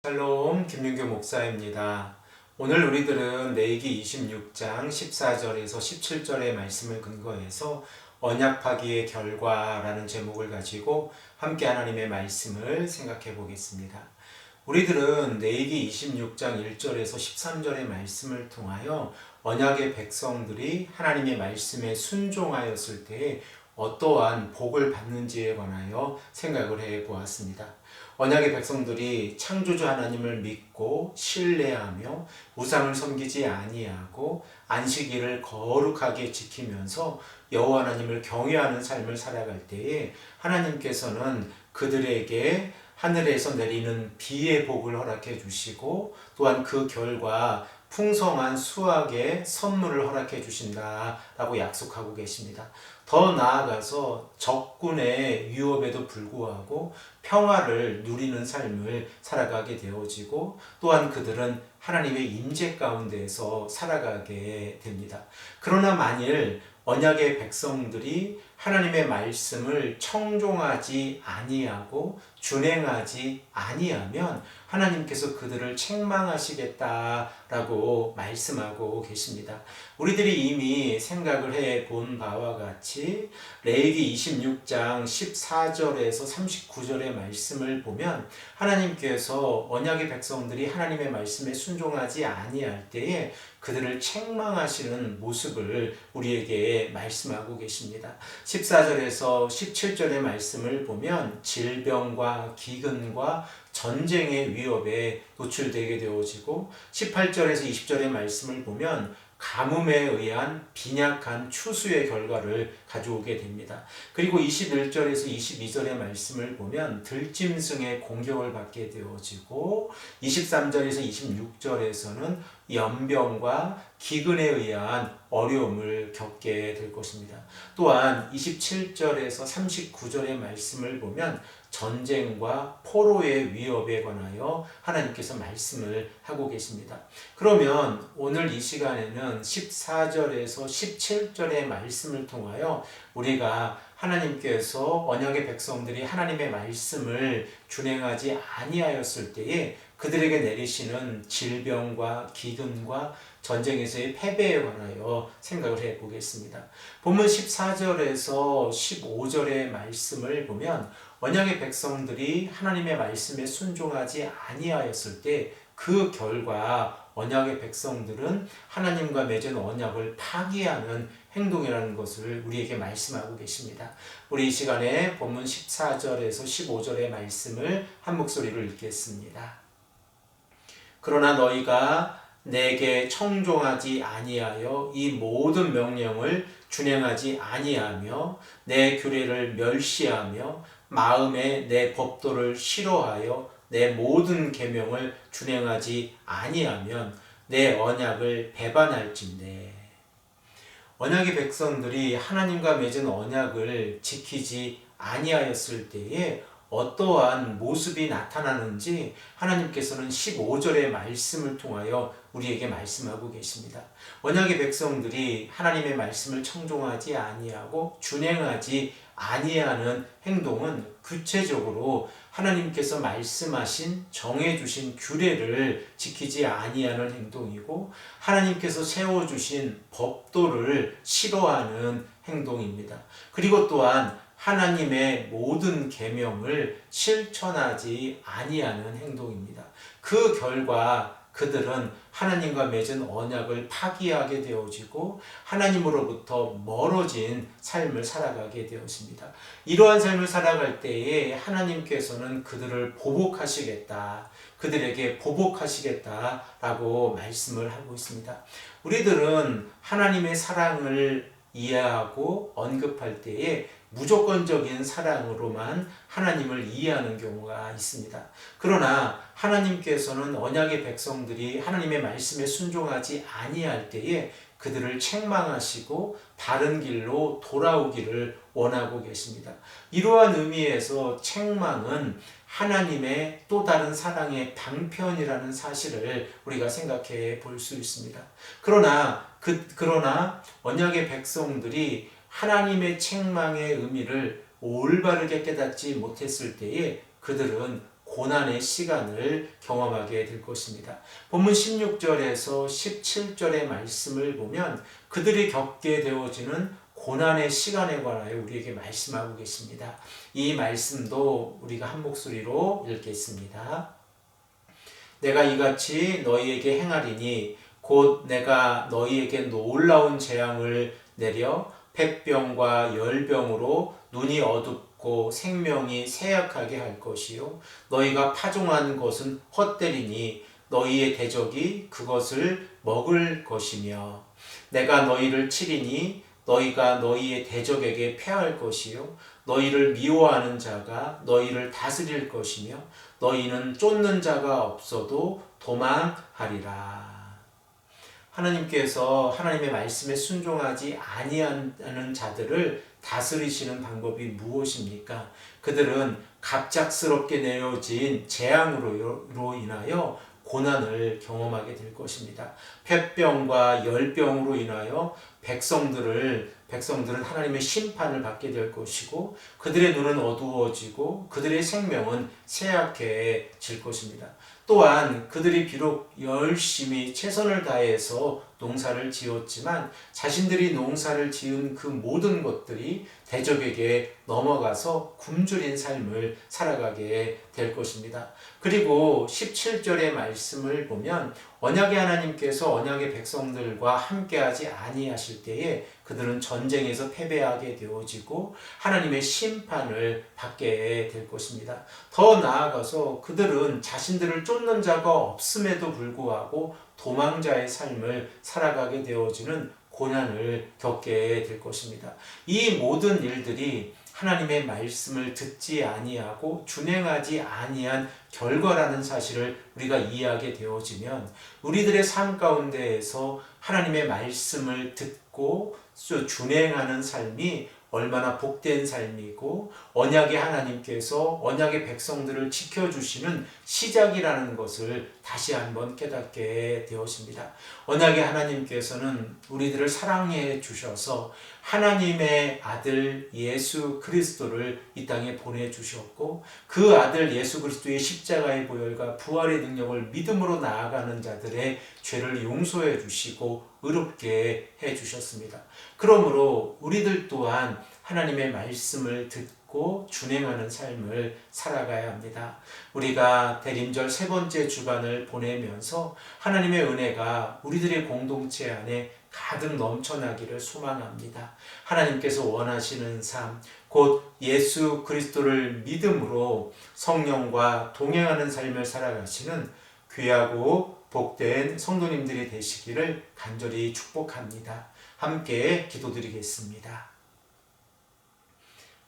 샬롬 김윤교 목사입니다. 오늘 우리들은 레위기 26장 14절에서 17절의 말씀을 근거해서 언약 파기의 결과라는 제목을 가지고 함께 하나님의 말씀을 생각해 보겠습니다. 우리들은 레위기 26장 1절에서 13절의 말씀을 통하여 언약의 백성들이 하나님의 말씀에 순종하였을 때에 어떠한 복을 받는지에 관하여 생각을 해 보았습니다. 언약의 백성들이 창조주 하나님을 믿고 신뢰하며 우상을 섬기지 아니하고 안식일을 거룩하게 지키면서 여호와 하나님을 경외하는 삶을 살아갈 때에 하나님께서는 그들에게 하늘에서 내리는 비의 복을 허락해 주시고 또한 그 결과 풍성한 수확의 선물을 허락해 주신다라고 약속하고 계십니다. 더 나아가서 적군의 위협에도 불구하고 평화를 누리는 삶을 살아가게 되어지고 또한 그들은 하나님의 임재 가운데에서 살아가게 됩니다. 그러나 만일 언약의 백성들이 하나님의 말씀을 청종하지 아니하고 준행하지 아니하면 하나님께서 그들을 책망하시겠다라고 말씀하고 계십니다. 우리들이 이미 생각을 해본 바와 같이 레위기 26장 14절에서 39절의 말씀을 보면 하나님께서 언약의 백성들이 하나님의 말씀에 순종하지 아니할 때에 그들을 책망하시는 모습을 우리에게 말씀하고 계십니다. 14절에서 17절의 말씀을 보면 질병과 기근과 전쟁의 위협에 노출되게 되어지고 18절에서 20절의 말씀을 보면 가뭄에 의한 빈약한 추수의 결과를 가져오게 됩니다. 그리고 21절에서 22절의 말씀을 보면 들짐승의 공격을 받게 되어지고 23절에서 26절에서는 연병과 기근에 의한 어려움을 겪게 될 것입니다. 또한 27절에서 39절의 말씀을 보면 전쟁과 포로의 위협에 관하여 하나님께서 말씀을 하고 계십니다. 그러면 오늘 이 시간에는 14절에서 17절의 말씀을 통하여 우리가 하나님께서 언약의 백성들이 하나님의 말씀을 준행하지 아니하였을 때에 그들에게 내리시는 질병과 기근과 전쟁에서의 패배에 관하여 생각을 해보겠습니다. 본문 14절에서 15절의 말씀을 보면 언약의 백성들이 하나님의 말씀에 순종하지 아니하였을 때 그 결과 언약의 백성들은 하나님과 맺은 언약을 파기하는 행동이라는 것을 우리에게 말씀하고 계십니다. 우리 이 시간에 본문 14절에서 15절의 말씀을 한 목소리로 읽겠습니다. 그러나 너희가 내게 청종하지 아니하여 이 모든 명령을 준행하지 아니하며 내 규례를 멸시하며 마음에 내 법도를 싫어하여 내 모든 계명을 준행하지 아니하면 내 언약을 배반할진대. 언약의 백성들이 하나님과 맺은 언약을 지키지 아니하였을 때에 어떠한 모습이 나타나는지 하나님께서는 15절의 말씀을 통하여 우리에게 말씀하고 계십니다. 언약의 백성들이 하나님의 말씀을 청종하지 아니하고 준행하지 아니하는 행동은 구체적으로 하나님께서 말씀하신 정해주신 규례를 지키지 아니하는 행동이고 하나님께서 세워주신 법도를 싫어하는 행동입니다. 그리고 또한 하나님의 모든 계명을 실천하지 아니하는 행동입니다. 그 결과 그들은 하나님과 맺은 언약을 파기하게 되어지고 하나님으로부터 멀어진 삶을 살아가게 되었습니다. 이러한 삶을 살아갈 때에 하나님께서는 그들을 보복하시겠다, 그들에게 보복하시겠다라고 말씀을 하고 있습니다. 우리들은 하나님의 사랑을 이해하고 언급할 때에 무조건적인 사랑으로만 하나님을 이해하는 경우가 있습니다. 그러나 하나님께서는 언약의 백성들이 하나님의 말씀에 순종하지 아니할 때에 그들을 책망하시고 바른 길로 돌아오기를 원하고 계십니다. 이러한 의미에서 책망은 하나님의 또 다른 사랑의 방편이라는 사실을 우리가 생각해 볼 수 있습니다. 그러나 언약의 백성들이 하나님의 책망의 의미를 올바르게 깨닫지 못했을 때에 그들은 고난의 시간을 경험하게 될 것입니다. 본문 16절에서 17절의 말씀을 보면 그들이 겪게 되어지는 고난의 시간에 관하여 우리에게 말씀하고 계십니다. 이 말씀도 우리가 한 목소리로 읽겠습니다. 내가 이같이 너희에게 행하리니 곧 내가 너희에게 놀라운 재앙을 내려 백병과 열병으로 눈이 어둡고 생명이 쇠약하게 할 것이요 너희가 파종한 것은 헛되리니 너희의 대적이 그것을 먹을 것이며 내가 너희를 치리니 너희가 너희의 대적에게 패할 것이요 너희를 미워하는 자가 너희를 다스릴 것이며 너희는 쫓는 자가 없어도 도망하리라. 하나님께서 하나님의 말씀에 순종하지 아니하는 자들을 다스리시는 방법이 무엇입니까? 그들은 갑작스럽게 내려진 재앙으로 인하여 고난을 경험하게 될 것입니다. 폐병과 열병으로 인하여 백성들은 하나님의 심판을 받게 될 것이고 그들의 눈은 어두워지고 그들의 생명은 쇠약해질 것입니다. 또한 그들이 비록 열심히 최선을 다해서 농사를 지었지만 자신들이 농사를 지은 그 모든 것들이 대적에게 넘어가서 굶주린 삶을 살아가게 될 것입니다. 그리고 17절의 말씀을 보면 언약의 하나님께서 언약의 백성들과 함께하지 아니하실 때에 그들은 전쟁에서 패배하게 되어지고 하나님의 심판을 받게 될 것입니다. 더 나아가서 그들은 자신들을 쫓는 자가 없음에도 불구하고 도망자의 삶을 살아가게 되어지는 고난을 겪게 될 것입니다. 이 모든 일들이 하나님의 말씀을 듣지 아니하고 준행하지 아니한 결과라는 사실을 우리가 이해하게 되어지면 우리들의 삶 가운데에서 하나님의 말씀을 듣고 준행하는 삶이 얼마나 복된 삶이고 언약의 하나님께서 언약의 백성들을 지켜주시는 시작이라는 것을 다시 한번 깨닫게 되었습니다. 언약의 하나님께서는 우리들을 사랑해 주셔서 하나님의 아들 예수 그리스도를 이 땅에 보내주셨고 그 아들 예수 그리스도의 십자가의 보혈과 부활의 능력을 믿음으로 나아가는 자들의 죄를 용서해 주시고 의롭게 해 주셨습니다. 그러므로 우리들 또한 하나님의 말씀을 듣고 준행하는 삶을 살아가야 합니다. 우리가 대림절 세 번째 주간을 보내면서 하나님의 은혜가 우리들의 공동체 안에 가득 넘쳐나기를 소망합니다. 하나님께서 원하시는 삶, 곧 예수 그리스도를 믿음으로 성령과 동행하는 삶을 살아가시는 귀하고 복된 성도님들이 되시기를 간절히 축복합니다. 함께 기도드리겠습니다.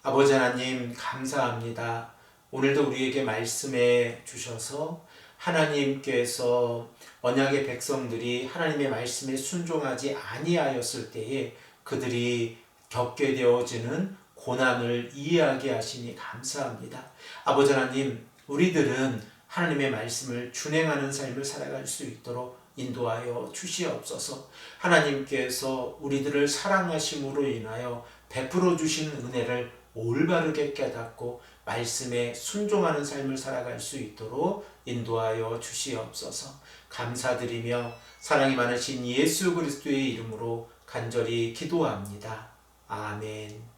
아버지 하나님 감사합니다. 오늘도 우리에게 말씀해 주셔서 하나님께서 언약의 백성들이 하나님의 말씀에 순종하지 아니하였을 때에 그들이 겪게 되어지는 고난을 이해하게 하시니 감사합니다. 아버지 하나님, 우리들은 하나님의 말씀을 준행하는 삶을 살아갈 수 있도록 인도하여 주시옵소서. 하나님께서 우리들을 사랑하심으로 인하여 베풀어 주신 은혜를 올바르게 깨닫고 말씀에 순종하는 삶을 살아갈 수 있도록 인도하여 주시옵소서. 감사드리며 사랑이 많으신 예수 그리스도의 이름으로 간절히 기도합니다. 아멘.